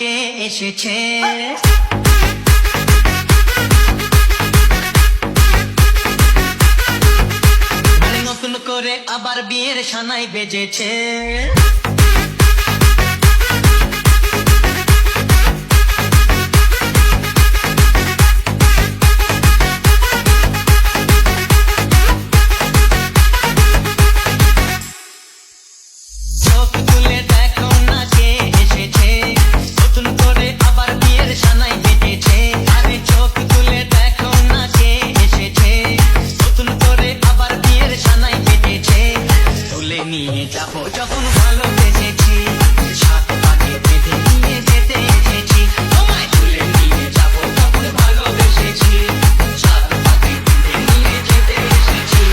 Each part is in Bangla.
কে এসেছে। নতুন করে আবার বিয়ের সানাই বেজেছে। নিয়ে যাবো যখন ভালোবেসেছি, সাত পাকে বেঁধে নিয়ে যেতে এসেছি। তোমায় তুলে নিয়ে যাবো যখন ভালোবেসেছি, সাত পাকে বেঁধে নিয়ে যেতে এসেছি।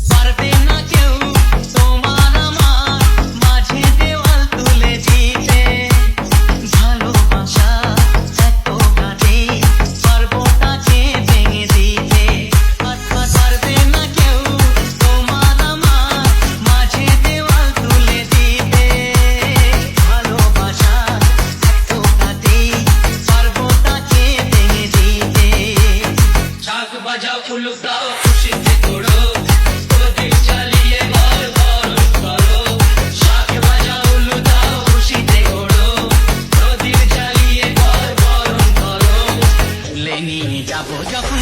পারবে না কেউ বাজাও উলু দাও খুশিতে ঘোড়ো, প্রদীপ জ্বালিয়ে ঘর বরণ করো। শাক বাজাও উলু দাও খুশিতে ঘোড়ো, প্রদীপ জ্বালিয়ে ঘর বরণ করো। তুলে নিয়ে যাবো যখন